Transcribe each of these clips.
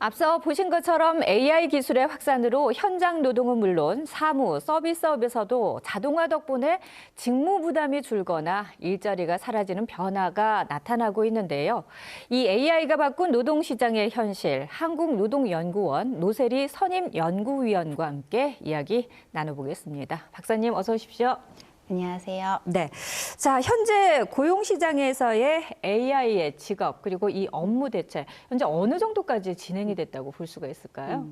앞서 보신 것처럼 AI 기술의 확산으로 현장 노동은 물론 사무, 서비스업에서도 자동화 덕분에 직무 부담이 줄거나 일자리가 사라지는 변화가 나타나고 있는데요. 이 AI가 바꾼 노동시장의 현실, 한국노동연구원 노세리 선임연구위원과 함께 이야기 나눠보겠습니다. 박사님 어서 오십시오. 안녕하세요. 네. 자, 현재 고용시장에서의 AI의 직업 그리고 이 업무 대체 현재 어느 정도까지 진행이 됐다고 볼 수가 있을까요?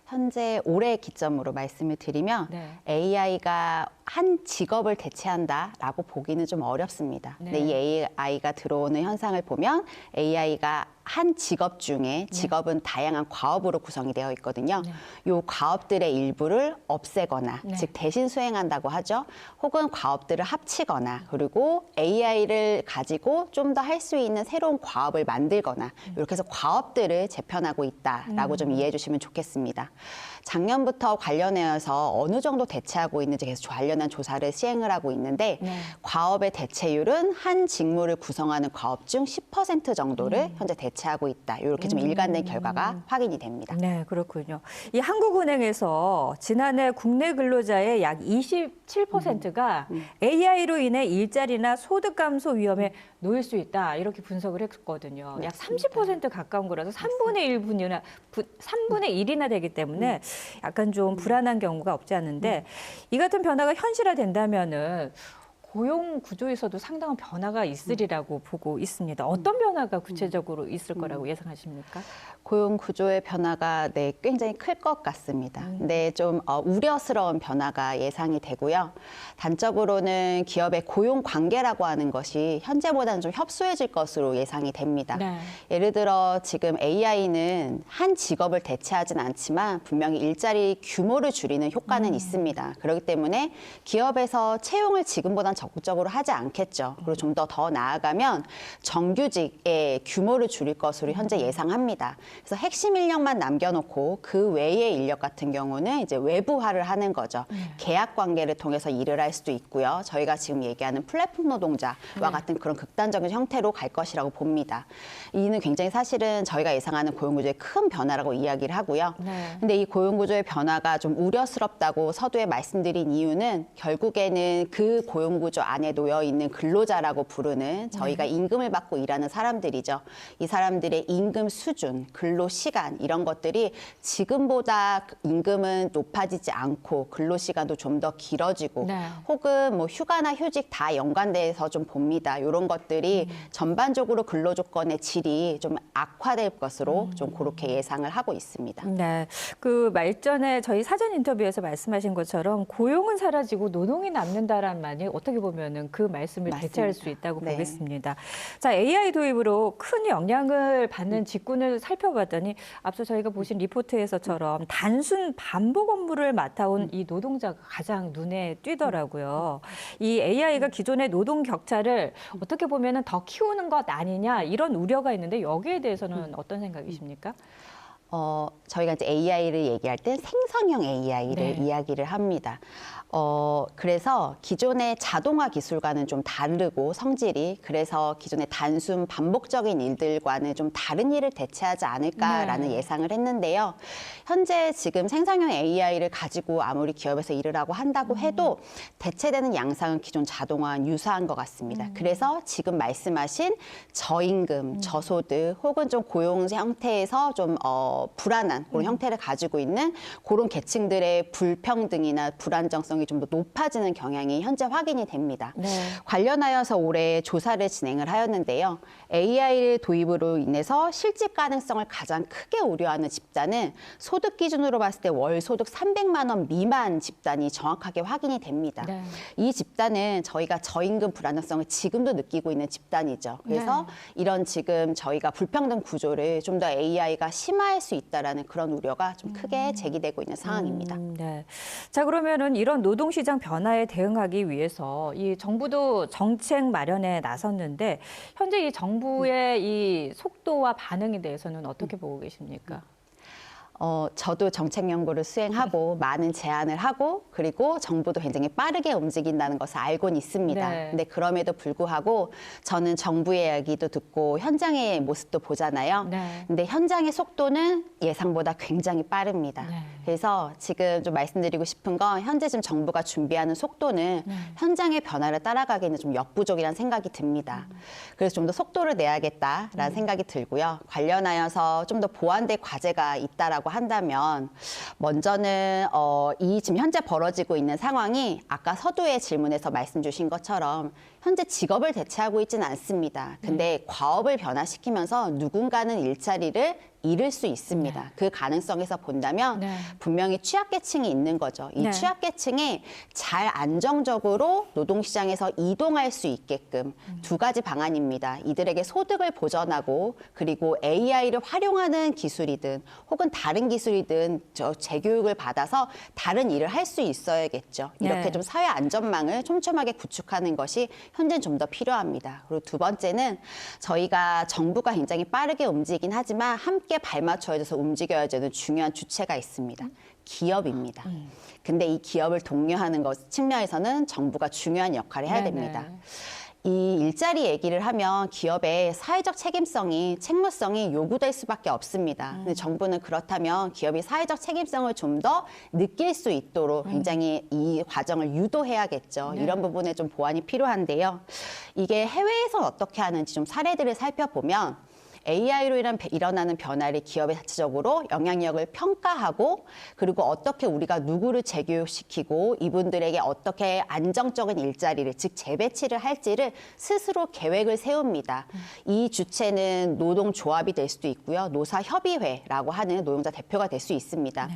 현재 올해 기점으로 말씀을 드리면 AI가 한 직업을 대체한다라고 보기는 좀 어렵습니다. 근데 이 AI가 들어오는 현상을 보면 AI가 한 직업 중에 직업은 다양한 과업으로 구성이 되어 있거든요. 이 과업들의 일부를 없애거나 즉 대신 수행한다고 하죠. 혹은 과업들을 합치거나 그리고 AI를 가지고 좀 더 할 수 있는 새로운 과업을 만들거나 이렇게 해서 과업들을 재편하고 있다라고 좀 이해해 주시면 좋겠습니다. 작년부터 관련해서 어느 정도 대체하고 있는지 계속 관련한 조사를 시행을 하고 있는데 과업의 대체율은 한 직무를 구성하는 과업 중 10% 정도를 현재 대체하고 있다. 이렇게 좀 일관된 결과가 확인이 됩니다. 네, 그렇군요. 이 한국은행에서 지난해 국내 근로자의 약 27%가 AI로 인해 일자리나 소득 감소 위험에 놓일 수 있다. 이렇게 분석을 했거든요. 약 30% 가까운 거라서 3분의 1이나 되기 때문에 약간 좀 불안한 경우가 없지 않은데 이 같은 변화가 현실화된다면은 고용 구조에서도 상당한 변화가 있으리라고 보고 있습니다. 어떤 변화가 구체적으로 있을 거라고 예상하십니까? 고용 구조의 변화가 굉장히 클 것 같습니다. 근데 좀 우려스러운 변화가 예상이 되고요. 단적으로는 기업의 고용 관계라고 하는 것이 현재보다는 좀 협소해질 것으로 예상이 됩니다. 예를 들어 지금 AI는 한 직업을 대체하진 않지만 분명히 일자리 규모를 줄이는 효과는 있습니다. 그렇기 때문에 기업에서 채용을 지금보다는 적극적으로 하지 않겠죠. 그리고 좀 더 나아가면 정규직의 규모를 줄일 것으로 현재 예상합니다. 그래서 핵심 인력만 남겨놓고 그 외의 인력 같은 경우는 이제 외부화를 하는 거죠. 계약 관계를 통해서 일을 할 수도 있고요. 저희가 지금 얘기하는 플랫폼 노동자와 같은 그런 극단적인 형태로 갈 것이라고 봅니다. 이는 굉장히 사실은 저희가 예상하는 고용구조의 큰 변화라고 이야기를 하고요. 근데 이 고용구조의 변화가 좀 우려스럽다고 서두에 말씀드린 이유는 결국에는 그 고용구조 안에 놓여 있는 근로자라고 부르는 저희가 임금을 받고 일하는 사람들이죠. 이 사람들의 임금 수준, 근로 시간 이런 것들이 지금보다 임금은 높아지지 않고 근로 시간도 좀 더 길어지고 혹은 뭐 휴가나 휴직 다 연관돼서 좀 봅니다. 이런 것들이 전반적으로 근로 조건의 질이 좀 악화될 것으로 좀 그렇게 예상을 하고 있습니다. 네, 그 말전에 저희 사전 인터뷰에서 말씀하신 것처럼 고용은 사라지고 노동이 남는다라는 말이 어떻게 보면은 그 말씀을 대체할 수 있다고 보겠습니다. 자, AI 도입으로 큰 영향을 받는 직군을 살펴봤더니 앞서 저희가 보신 리포트에서처럼 단순 반복 업무를 맡아온 이 노동자가 가장 눈에 띄더라고요. 이 AI가 기존의 노동 격차를 어떻게 보면은 더 키우는 것 아니냐 이런 우려가 있는데 여기에 대해서는 어떤 생각이십니까? 저희가 이제 AI를 얘기할 땐 생성형 AI를 이야기를 합니다. 그래서 기존의 자동화 기술과는 좀 다르고 성질이 그래서 기존의 단순 반복적인 일들과는 좀 다른 일을 대체하지 않을까라는 예상을 했는데요. 현재 지금 생성형 AI를 가지고 아무리 기업에서 일을 하고 한다고 해도 대체되는 양상은 기존 자동화와 유사한 것 같습니다. 그래서 지금 말씀하신 저임금, 저소득 혹은 좀 고용 형태에서 좀 불안한 그런 형태를 가지고 있는 그런 계층들의 불평등이나 불안정성이 좀 더 높아지는 경향이 현재 확인이 됩니다. 관련하여서 올해 조사를 진행을 하였는데요. AI 도입으로 인해서 실직 가능성을 가장 크게 우려하는 집단은 소득 기준으로 봤을 때 월 소득 300만 원 미만 집단이 정확하게 확인이 됩니다. 이 집단은 저희가 저임금 불안정성을 지금도 느끼고 있는 집단이죠. 그래서 이런 지금 저희가 불평등 구조를 좀 더 AI가 심화할 수 있다라는 그런 우려가 좀 크게 제기되고 있는 상황입니다. 자, 그러면은 이런 노동시장 변화에 대응하기 위해서 이 정부도 정책 마련에 나섰는데 현재 이 정부의 이 속도와 반응에 대해서는 어떻게 보고 계십니까? 저도 정책 연구를 수행하고 많은 제안을 하고 그리고 정부도 굉장히 빠르게 움직인다는 것을 알고는 있습니다. 네. 근데 그럼에도 불구하고 저는 정부의 이야기도 듣고 현장의 모습도 보잖아요. 네. 근데 현장의 속도는 예상보다 굉장히 빠릅니다. 네. 그래서 지금 좀 말씀드리고 싶은 건 현재 지금 정부가 준비하는 속도는 네. 현장의 변화를 따라가기는 좀 역부족이라는 생각이 듭니다. 그래서 좀 더 속도를 내야겠다라는 생각이 들고요. 관련하여서 좀 더 보완될 과제가 있다라고 한다면 먼저는 이 지금 현재 벌어지고 있는 상황이 아까 서두의 질문에서 말씀 주신 것처럼 현재 직업을 대체하고 있지는 않습니다. 근데 과업을 변화시키면서 누군가는 일자리를 잃을 수 있습니다. 네. 그 가능성에서 본다면 네. 분명히 취약계층이 있는 거죠. 이 네. 취약계층이 잘 안정적으로 노동시장에서 이동할 수 있게끔 두 가지 방안입니다. 이들에게 소득을 보전하고 그리고 AI를 활용하는 기술이든 혹은 다른 기술이든 재교육을 받아서 다른 일을 할 수 있어야겠죠. 이렇게 네. 좀 사회 안전망을 촘촘하게 구축하는 것이 현재는 좀 더 필요합니다. 그리고 두 번째는 저희가 정부가 굉장히 빠르게 움직이긴 하지만 함께 발맞춰져서 움직여야 되는 중요한 주체가 있습니다. 기업입니다. 근데 이 기업을 독려하는 것 측면에서는 정부가 중요한 역할을 해야 네네. 됩니다. 이 일자리 얘기를 하면 기업의 사회적 책임성이, 책무성이 요구될 수밖에 없습니다. 근데 정부는 그렇다면 기업이 사회적 책임성을 좀 더 느낄 수 있도록 굉장히 이 과정을 유도해야겠죠. 네. 이런 부분에 좀 보완이 필요한데요. 이게 해외에서 어떻게 하는지 좀 사례들을 살펴보면 AI로 일어나는 변화를 기업이 자체적으로 영향력을 평가하고 그리고 어떻게 우리가 누구를 재교육시키고 이분들에게 어떻게 안정적인 일자리를 즉 재배치를 할지를 스스로 계획을 세웁니다. 이 주체는 노동조합이 될 수도 있고요. 노사협의회라고 하는 노동자 대표가 될 수 있습니다.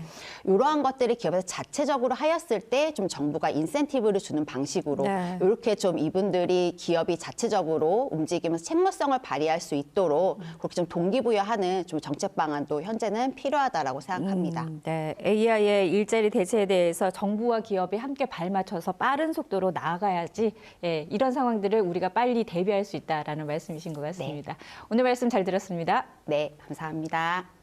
이러한 것들을 기업에서 자체적으로 하였을 때 좀 정부가 인센티브를 주는 방식으로 네. 이렇게 좀 이분들이 기업이 자체적으로 움직이면서 책무성을 발휘할 수 있도록 그렇게 좀 동기부여하는 좀 정책 방안도 현재는 필요하다라고 생각합니다. 네, AI의 일자리 대체에 대해서 정부와 기업이 함께 발맞춰서 빠른 속도로 나아가야지 예, 이런 상황들을 우리가 빨리 대비할 수 있다라는 말씀이신 것 같습니다. 오늘 말씀 잘 들었습니다. 네, 감사합니다.